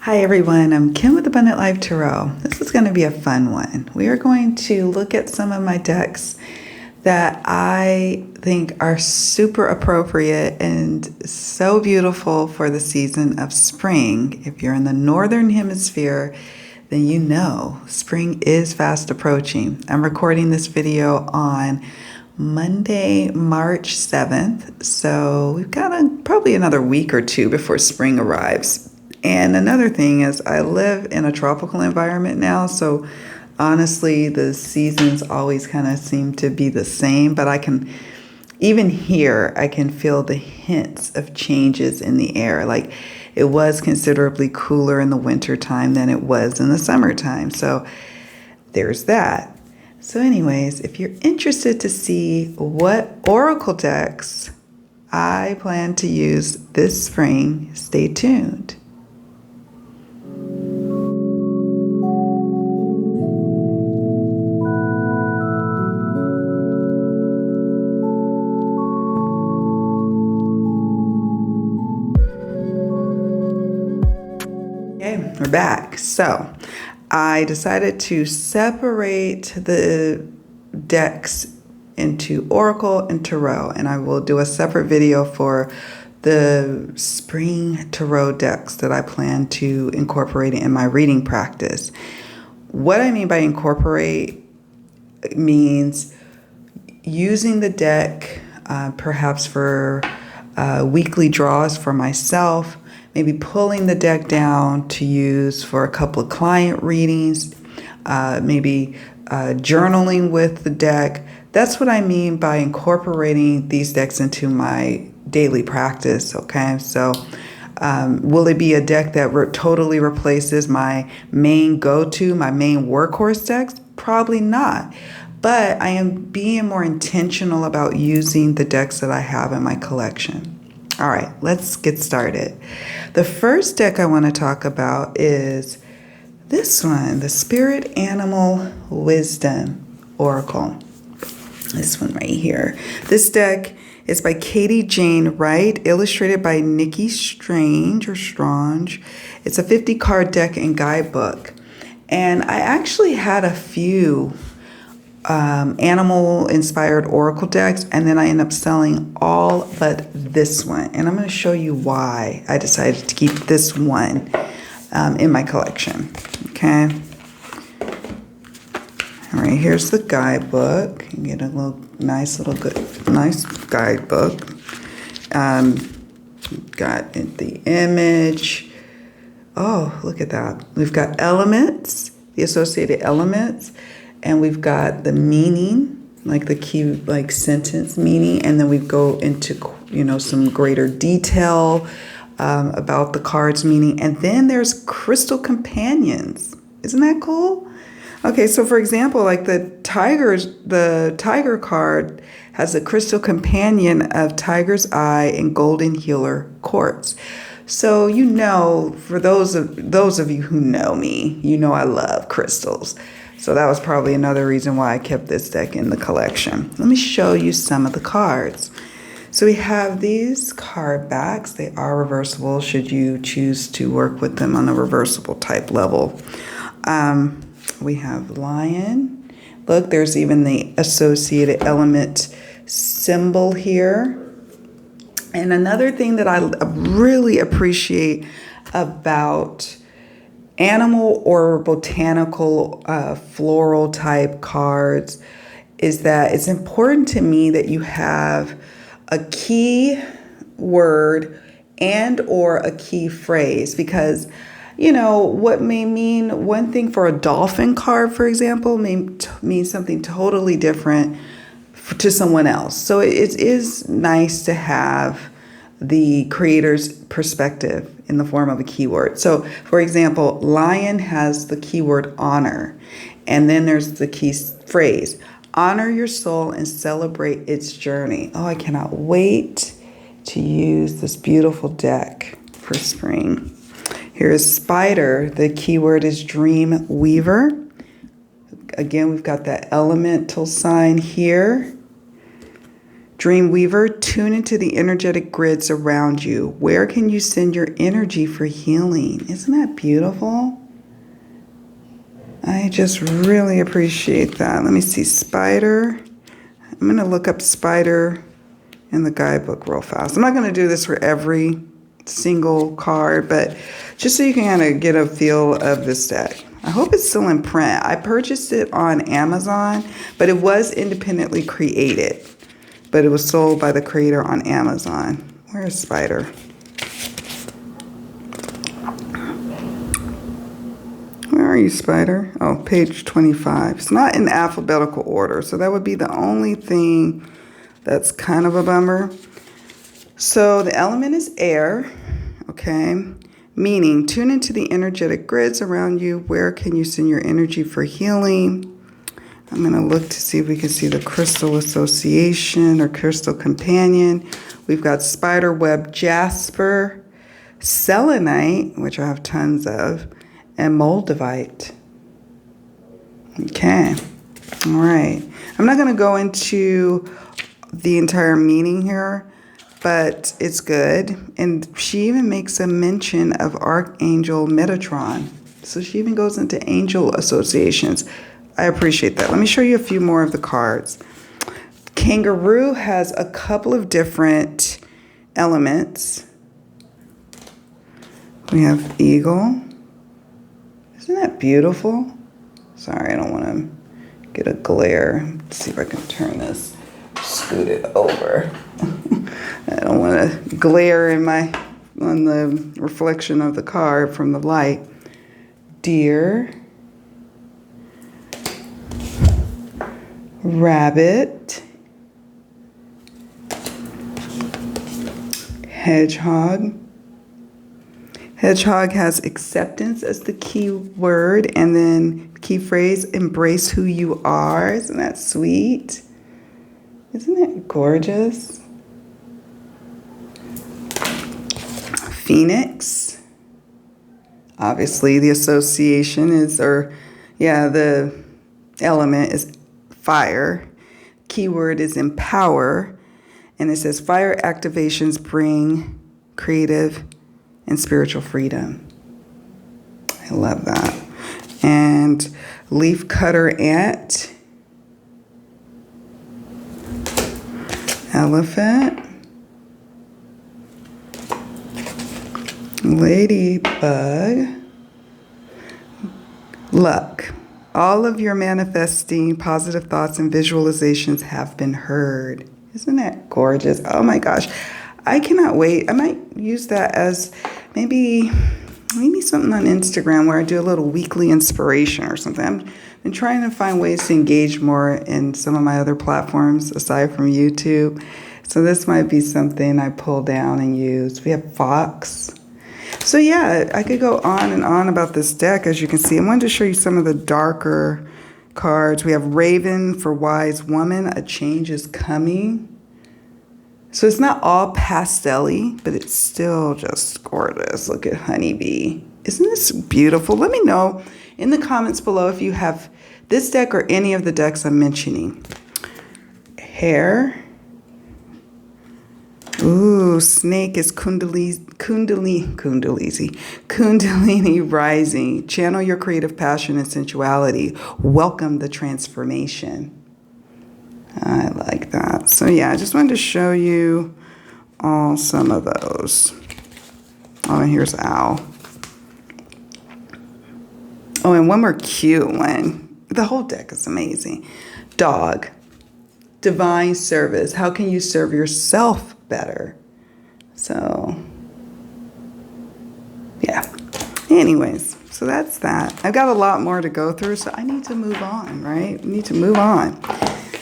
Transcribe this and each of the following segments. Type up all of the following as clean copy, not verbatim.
Hi everyone, I'm Kim with Abundant Life Tarot. This is going to be a fun one. We are going to look at some of my decks that I think are super appropriate and so beautiful for the season of spring. If you're in the northern hemisphere, then you know spring is fast approaching. I'm recording this video on Monday, March 7th, so we've got probably another week or two before spring arrives. And another thing is I live in a tropical environment now, so honestly, the seasons always kind of seem to be the same, but even here, I can feel the hints of changes in the air. Like it was considerably cooler in the wintertime than it was in the summertime. So there's that. So anyways, if you're interested to see what oracle decks I plan to use this spring, stay tuned. Okay, we're back. So I decided to separate the decks into Oracle and Tarot, and I will do a separate video for the spring Tarot decks that I plan to incorporate in my reading practice. What I mean by incorporate means using the deck perhaps for weekly draws for myself, maybe pulling the deck down to use for a couple of client readings, maybe journaling with the deck. That's what I mean by incorporating these decks into my daily practice, okay? So will it be a deck that totally replaces my main go-to, my main workhorse decks? Probably not. But I am being more intentional about using the decks that I have in my collection. All right, let's get started. The first deck I want to talk about is this one, the Spirit Animal Wisdom Oracle. This one right here. This deck is by Katie Jane Wright, illustrated by Nikki Strange. It's a 50-card deck and guidebook. And I actually had a few animal-inspired oracle decks, and then I end up selling all but this one. And I'm going to show you why I decided to keep this one in my collection. Okay. All right, here's the guidebook. You get a nice guidebook. Got the image. Oh, look at that. We've got elements, the associated elements, and we've got the meaning, like the key, like sentence meaning, and then we go into, some greater detail about the card's meaning. And then there's crystal companions. Isn't that cool? Okay, so for example, like the tiger card has a crystal companion of tiger's eye and golden healer quartz. So for those of you who know me, I love crystals. So that was probably another reason why I kept this deck in the collection. Let me show you some of the cards. So we have these card backs. They are reversible should you choose to work with them on a reversible type level. We have lion. Look, there's even the associated element symbol here. And another thing that I really appreciate about animal or botanical floral type cards is that it's important to me that you have a key word and or a key phrase, because what may mean one thing for a dolphin card, for example, may mean something totally different to someone else. So it is nice to have the creator's perspective in the form of a keyword. So for example, lion has the keyword honor, and then there's the key phrase, honor your soul and celebrate its journey. Oh, I cannot wait to use this beautiful deck for spring. Here's spider. The keyword is dream weaver. Again, we've got that elemental sign here. Dreamweaver, tune into the energetic grids around you. Where can you send your energy for healing? Isn't that beautiful? I just really appreciate that. Let me see, Spider. I'm going to look up Spider in the guidebook real fast. I'm not going to do this for every single card, but just so you can kind of get a feel of this deck. I hope it's still in print. I purchased it on Amazon, but it was independently created. But it was sold by the creator on Amazon. Where's Spider? Where are you, Spider? Oh, page 25. It's not in alphabetical order, so that would be the only thing that's kind of a bummer. So the element is air, okay? Meaning, tune into the energetic grids around you. Where can you send your energy for healing? I'm going to look to see if we can see the crystal association or crystal companion. We've got spiderweb jasper, selenite, which I have tons of, and moldavite. Okay. All right. I'm not going to go into the entire meaning here, but it's good. And she even makes a mention of Archangel Metatron. So she even goes into angel associations. I appreciate that. Let me show you a few more of the cards. Kangaroo has a couple of different elements. We have eagle. Isn't that beautiful? Sorry, I don't want to get a glare. Let's see if I can turn this, scoot it over. I don't want to glare on the reflection of the card from the light. Deer. Rabbit, hedgehog. Hedgehog has acceptance as the key word, and then key phrase, embrace who you are. Isn't that sweet? Isn't that gorgeous? Phoenix. Obviously the association is, the element is fire. Keyword is empower. And it says fire activations bring creative and spiritual freedom. I love that. And leaf cutter ant. Elephant. Ladybug. Luck. All of your manifesting positive thoughts and visualizations have been heard. Isn't that gorgeous? Oh my gosh. I cannot wait. I might use that as maybe something on Instagram where I do a little weekly inspiration or something. I've been trying to find ways to engage more in some of my other platforms aside from YouTube. So this might be something I pull down and use. We have Fox. So yeah, I could go on and on about this deck. As you can see, I wanted to show you some of the darker cards. We have Raven for Wise Woman. A change is coming. So it's not all pastel-y, but it's still just gorgeous. Look at Honeybee. Isn't this beautiful? Let me know in the comments below if you have this deck or any of the decks I'm mentioning. Hair. Ooh, snake is Kundalini rising. Channel your creative passion and sensuality. Welcome the transformation. I like that. So yeah, I just wanted to show you all some of those. Oh, and here's Owl. Oh, and one more cute one. The whole deck is amazing. Dog. Divine service. How can you serve yourself better? So, yeah. Anyways, so that's that. I've got a lot more to go through, so I need to move on, right? We need to move on.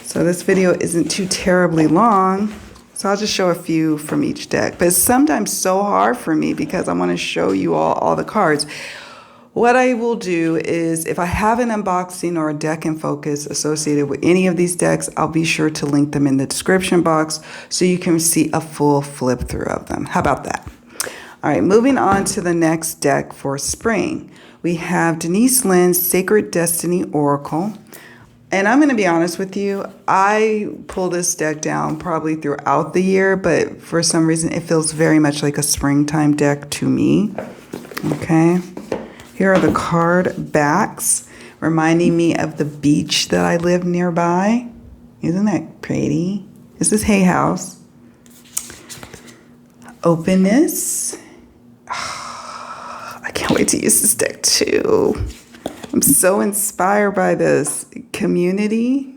So this video isn't too terribly long, so I'll just show a few from each deck. But it's sometimes so hard for me because I want to show you all the cards. What I will do is if I have an unboxing or a deck in focus associated with any of these decks, I'll be sure to link them in the description box so you can see a full flip through of them. How about that? All right, moving on to the next deck for spring. We have Denise Lynn's Sacred Destiny Oracle. And I'm going to be honest with you, I pull this deck down probably throughout the year, but for some reason it feels very much like a springtime deck to me. Okay. Here are the card backs, reminding me of the beach that I live nearby. Isn't that pretty? This is Hay House. Openness. I can't wait to use this deck too. I'm so inspired by this. Community.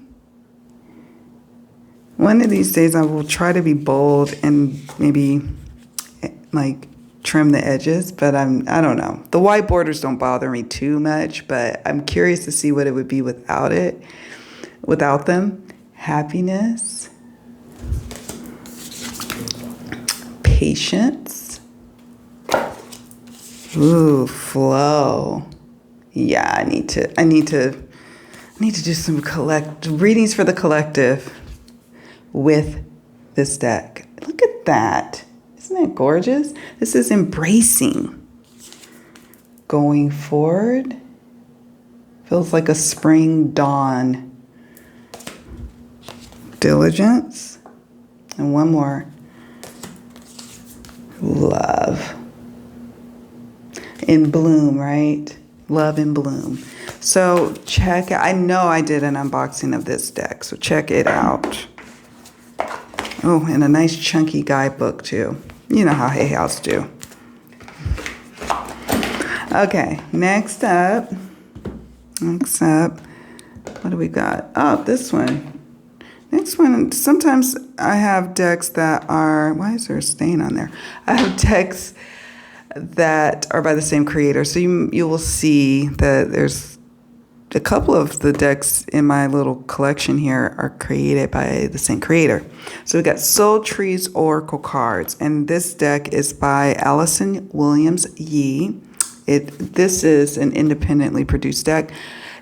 One of these days I will try to be bold and maybe like trim the edges, but I don't know. The white borders don't bother me too much, but I'm curious to see what it would be without them. Happiness. Patience. Ooh, flow. Yeah, I need to do some readings for the collective with this deck. Look at that. Isn't that gorgeous? This is embracing. Going forward. Feels like a spring dawn. Diligence. And one more. Love. In bloom, right? Love in bloom. So check it. I know I did an unboxing of this deck, so check it out. Oh, and a nice chunky guidebook too. You know how Hay House do. Okay, next up, what do we got? Oh, this one. Next one, sometimes I have decks that are, why is there a stain on there? I have decks that are by the same creator. So you will see that there's a couple of the decks in my little collection here are created by the same creator. So we got Soul Trees Oracle cards, and this deck is by Allison Williams Yee. This is an independently produced deck.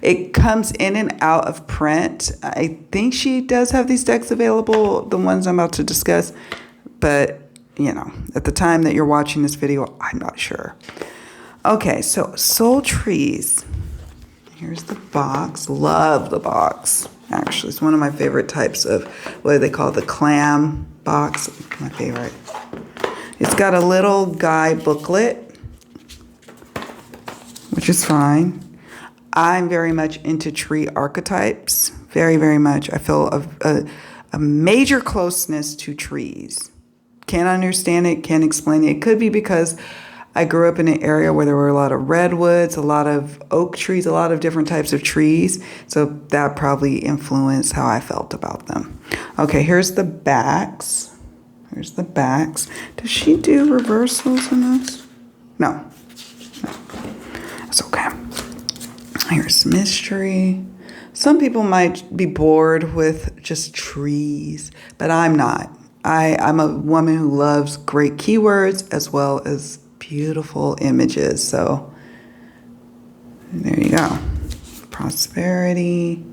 It comes in and out of print. I think she does have these decks available, the ones I'm about to discuss, but you know, at the time that you're watching this video, I'm not sure. Okay, so Soul Trees. Here's the box. Love the box. Actually, it's one of my favorite types of, what do they call it? The clam box. My favorite. It's got a little guide booklet, which is fine. I'm very much into tree archetypes. Very, very much. I feel a major closeness to trees. Can't understand it, can't explain it. It could be because I grew up in an area where there were a lot of redwoods, a lot of oak trees, a lot of different types of trees. So that probably influenced how I felt about them. Okay, here's the backs. Here's the backs. Does she do reversals in this? No. That's okay. Here's mystery. Some people might be bored with just trees, but I'm not. I'm a woman who loves great keywords as well as beautiful images. So there you go. Prosperity.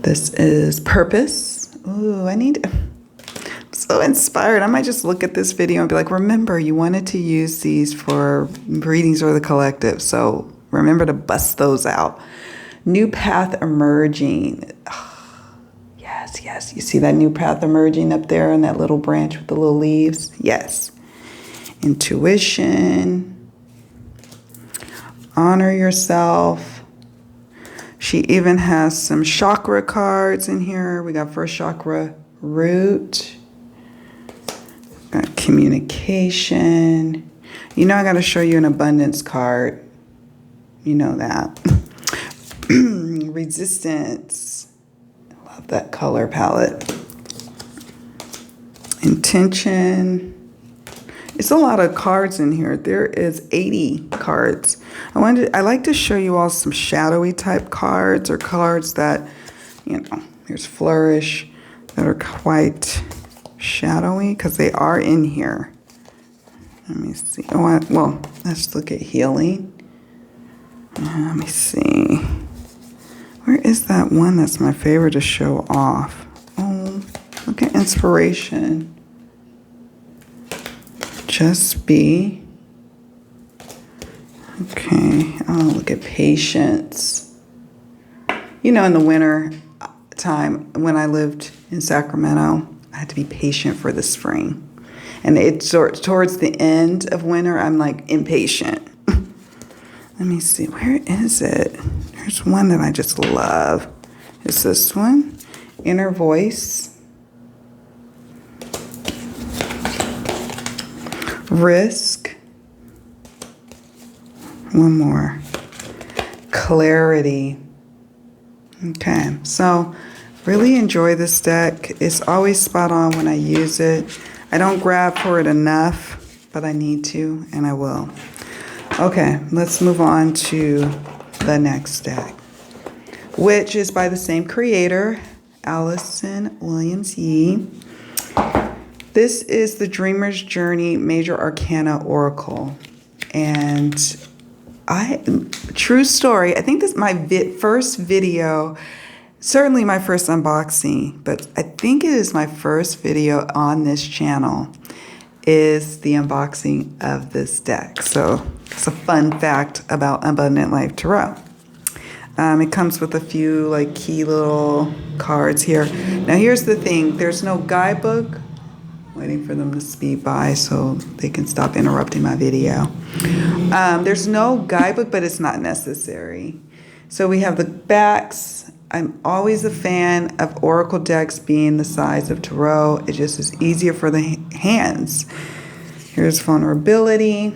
This is purpose. Ooh, I'm so inspired. I might just look at this video and be like, remember, you wanted to use these for readings for the collective. So remember to bust those out. New path emerging. Yes. You see that new path emerging up there in that little branch with the little leaves? Yes. Intuition. Honor yourself. She even has some chakra cards in here. We got first chakra, root. Got communication. You know I got to show you an abundance card. You know that. Resistance. Love that color palette. Intention. It's a lot of cards in here. There is 80 cards. I like to show you all some shadowy type cards or cards that, you know, here's flourish, that are quite shadowy because they are in here. Let me see. Well, let's look at healing. Let me see. Where is that one that's my favorite to show off? Oh, look at inspiration. Just be. Okay, oh, look at patience. You know, in the winter time, when I lived in Sacramento, I had to be patient for the spring. And it's towards the end of winter, I'm like impatient. Let me see, where is it? There's one that I just love. It's this one, Inner Voice. Risk. One more. Clarity. Okay, so really enjoy this deck. It's always spot on when I use it. I don't grab for it enough, but I need to, and I will. Okay, let's move on to the next deck, which is by the same creator, Allison Williams Yee. This is the Dreamer's Journey Major Arcana Oracle. And true story, I think this is my first video, certainly my first unboxing, but I think it is my first video on this channel, is the unboxing of this deck. So it's a fun fact about Abundant Life Tarot. It comes with a few like key little cards here. Now here's the thing, there's no guidebook. Waiting for them to speed by so they can stop interrupting my video. There's no guidebook, but it's not necessary. So we have the backs. I'm always a fan of oracle decks being the size of tarot. It just is easier for the hands. Here's vulnerability.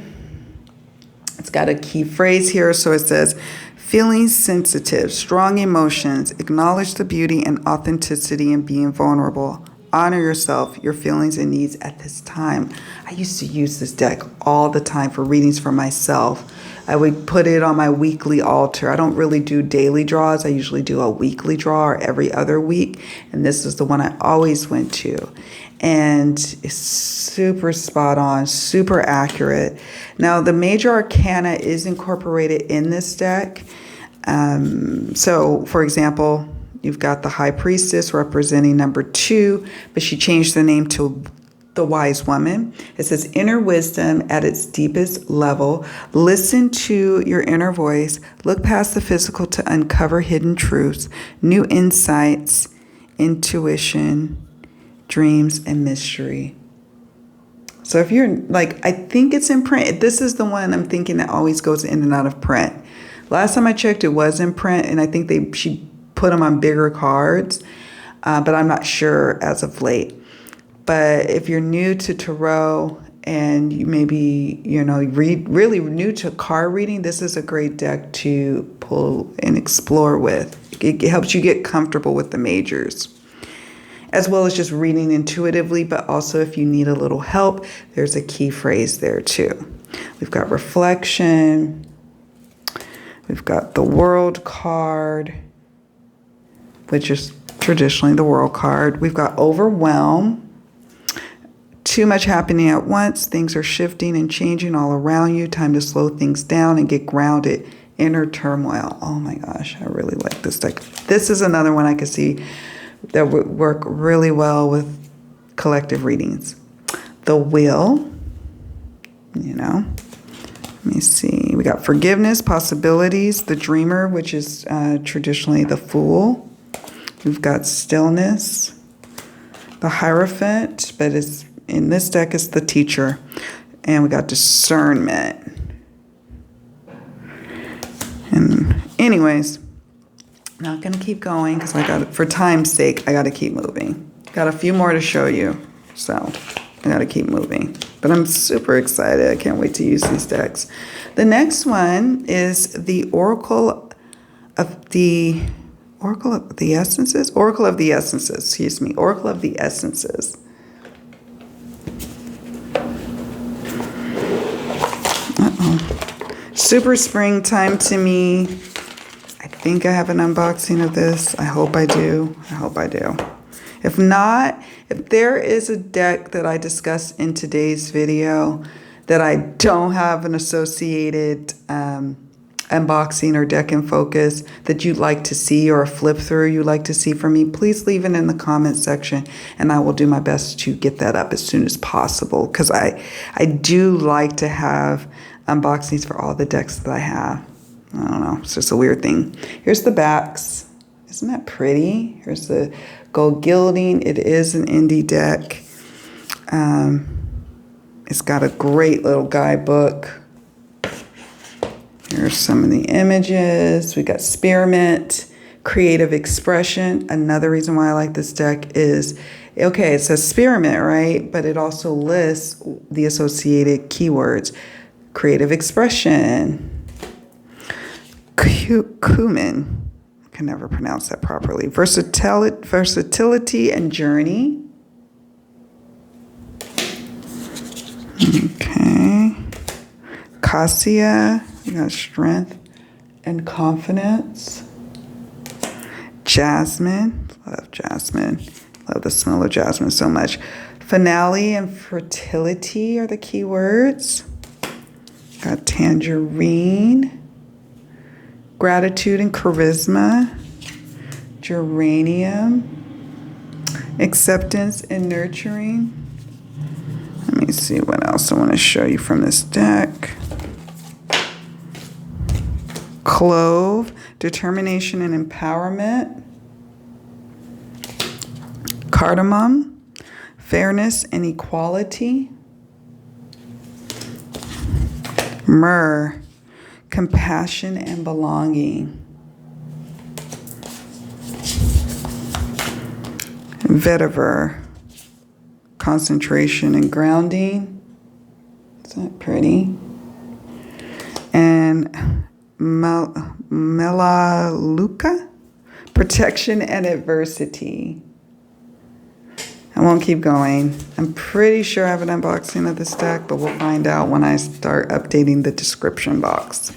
It's got a key phrase here. So it says, feeling sensitive, strong emotions, acknowledge the beauty and authenticity in being vulnerable. Honor yourself, your feelings and needs at this time. I used to use this deck all the time for readings for myself. I would put it on my weekly altar. I don't really do daily draws. I usually do a weekly draw or every other week. And this is the one I always went to. And it's super spot on, super accurate. Now, the major arcana is incorporated in this deck. So, for example, you've got the High Priestess representing number 2, but she changed the name to the Wise Woman. It says inner wisdom at its deepest level. Listen to your inner voice. Look past the physical to uncover hidden truths, new insights, intuition, dreams, and mystery. So if you're like, I think it's in print. This is the one I'm thinking that always goes in and out of print. Last time I checked, it was in print, and I think she put them on bigger cards, but I'm not sure as of late. But if you're new to tarot and you maybe, really new to card reading, this is a great deck to pull and explore with. It helps you get comfortable with the majors, as well as just reading intuitively, but also if you need a little help, there's a key phrase there too. We've got reflection. We've got the World card, which is traditionally the World card. We've got overwhelm. Too much happening at once. Things are shifting and changing all around you. Time to slow things down and get grounded. Inner turmoil. Oh my gosh, I really like this deck. This is another one I could see that would work really well with collective readings. The Wheel. Let me see. We got forgiveness, possibilities. The Dreamer, which is traditionally the Fool. We've got stillness. The Hierophant, but it's in this deck is the Teacher. And we got discernment. And anyways, not going to keep going because for time's sake, I got to keep moving. Got a few more to show you. So I got to keep moving. But I'm super excited. I can't wait to use these decks. The next one is the Oracle of the Essences. Oracle of the Essences. Super springtime to me. I think I have an unboxing of this. I hope I do. If not, if there is a deck that I discussed in today's video that I don't have an associated unboxing or deck in focus that you'd like to see, or a flip through you'd like to see from me, please leave it in the comment section and I will do my best to get that up as soon as possible, because I do like to have unboxings for all the decks that I have. I don't know. It's just a weird thing. Here's the backs. Isn't that pretty? Here's the gold gilding. It is an indie deck. It's got a great little guidebook. Here's some of the images. We got spearmint, creative expression. Another reason why I like this deck is, okay, it says spearmint, right? But it also lists the associated keywords. Creative expression. Cumin. I can never pronounce that properly. Versatility and journey. Okay. Cassia. We got strength and confidence. Jasmine. Love jasmine. Love the smell of jasmine so much. Finale and fertility are the keywords. Got tangerine. Gratitude and charisma. Geranium. Acceptance and nurturing. Let me see what else I want to show you from this deck. Clove. Determination and empowerment. Cardamom. Fairness and equality. Myrrh. Compassion and belonging. Vetiver. Concentration and grounding. Isn't that pretty? And Melaleuca. Protection and adversity. I won't keep going. I'm pretty sure I have an unboxing of this deck, but we'll find out when I start updating the description box.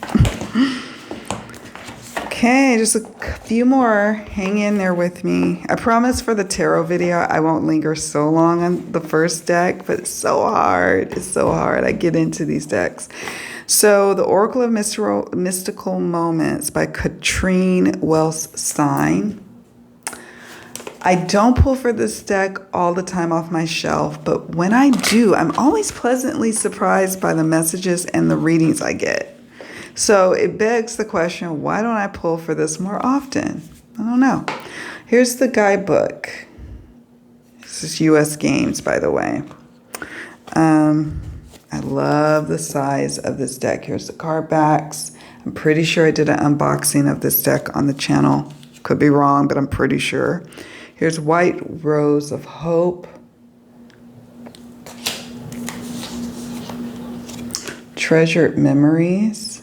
Okay, just a few more. Hang in there with me. I promise for the tarot video, I won't linger so long on the first deck, but it's so hard. It's so hard. I get into these decks. So, The Oracle of Mystical Moments by Katrine Wells-Stein. I don't pull for this deck all the time off my shelf, but when I do, I'm always pleasantly surprised by the messages and the readings I get. So it begs the question, why don't I pull for this more often? I don't know. Here's the guidebook. This is U.S. Games, by the way. I love the size of this deck. Here's the card backs. I'm pretty sure I did an unboxing of this deck on the channel. Could be wrong, but I'm pretty sure. Here's White Rose of Hope. Treasured Memories.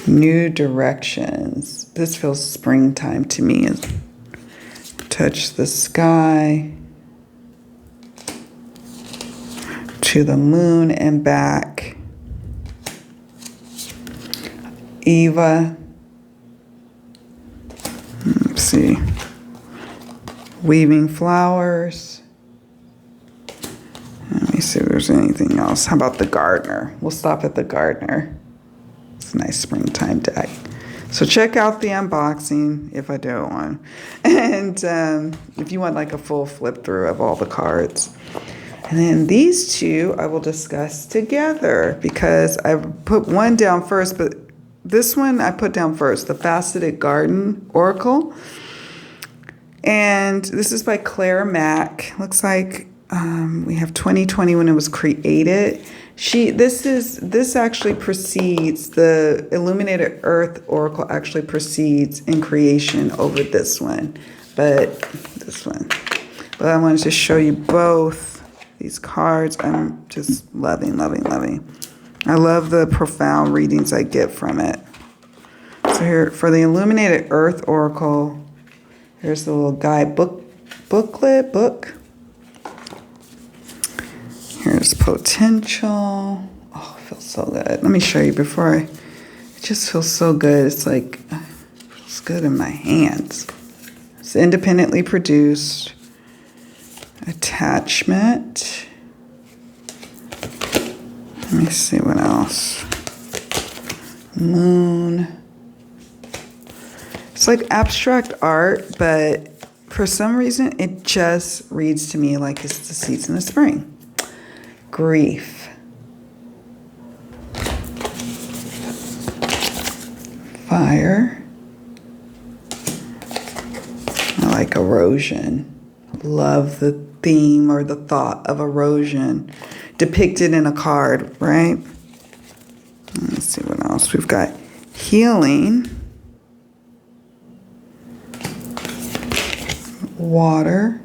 New Directions. This feels springtime to me. Touch the Sky. To the Moon and Back. Eva. Let's see. Weaving Flowers. Let me see if there's anything else. How about the Gardener? We'll stop at the Gardener. It's a nice springtime deck. So check out the unboxing if I do one. And if you want like a full flip through of all the cards. And then these two I will discuss together because I put one down first, but this one I put down first, the Faceted Garden Oracle. And this is by Claire Mack. Looks like we have 2020 when it was created. This actually precedes, the Illuminated Earth Oracle actually precedes in creation over this one. But I wanted to show you both these cards. I'm just loving. I love the profound readings I get from it. So here, for the Illuminated Earth Oracle, here's the little guide book. Here's potential. Oh, it feels so good. Let me show you it just feels so good. It's like, it feels good in my hands. It's independently produced. Attachment. Let me see what else. Moon. It's like abstract art, but for some reason, it just reads to me like it's the season of spring. Grief. fire. I like erosion. Love the theme or the thought of erosion depicted in a card, right? Let's see what else. We've got healing, water,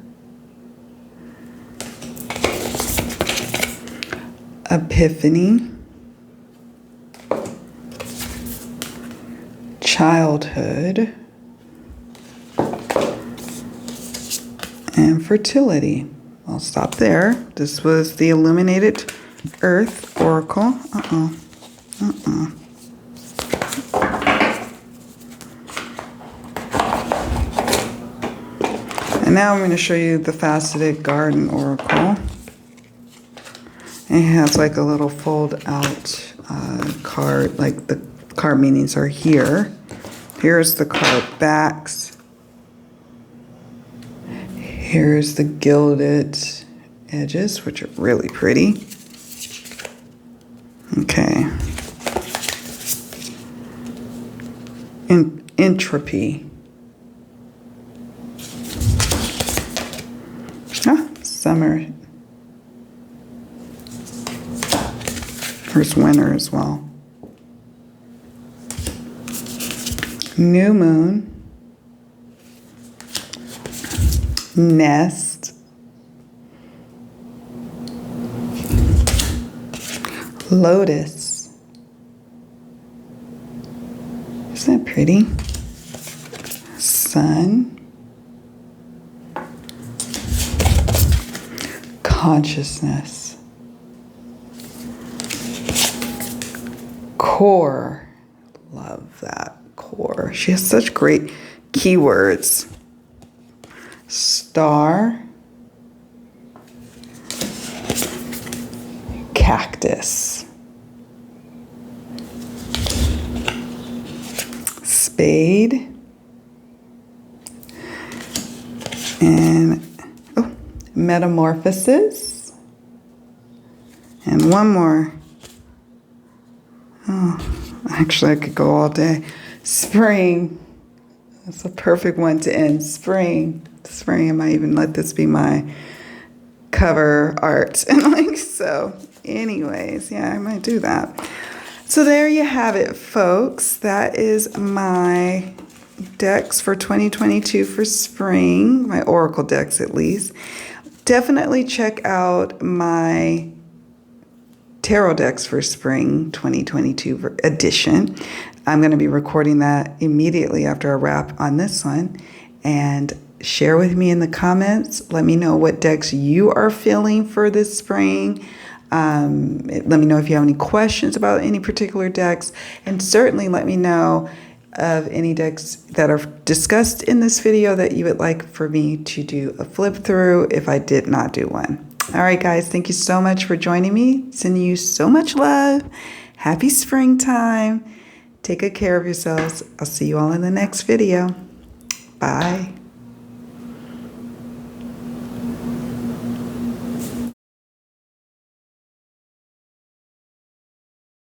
epiphany, childhood, and fertility. I'll stop there. This was the Illuminated Earth Oracle. And now I'm going to show you the Faceted Garden Oracle. It has like a little fold out card, like the card meanings are here. Here's the card backs. Here's the gilded edges, which are really pretty. Okay. Entropy. Summer. There's winter as well. New moon. Nest. Lotus. Isn't that pretty? Sun. Consciousness. Core. Love that. Core. She has such great keywords. Star. Cactus. Spade. And metamorphosis. And one more. Oh, actually I could go all day. Spring. That's a perfect one to end. Spring. Spring. I might even let this be my cover art. And like so. Anyways, yeah, I might do that. So there you have it, folks. That is my decks for 2022 for spring. My Oracle decks, at least. Definitely check out my tarot decks for spring 2022 edition. I'm going to be recording that immediately after I wrap on this one. And share with me in the comments. Let me know what decks you are feeling for this spring. Let me know if you have any questions about any particular decks. And certainly let me know of any decks that are discussed in this video that you would like for me to do a flip through if I did not do one. All right, guys, thank you so much for joining me. Sending you so much love. Happy springtime. Take good care of yourselves. I'll see you all in the next video. Bye.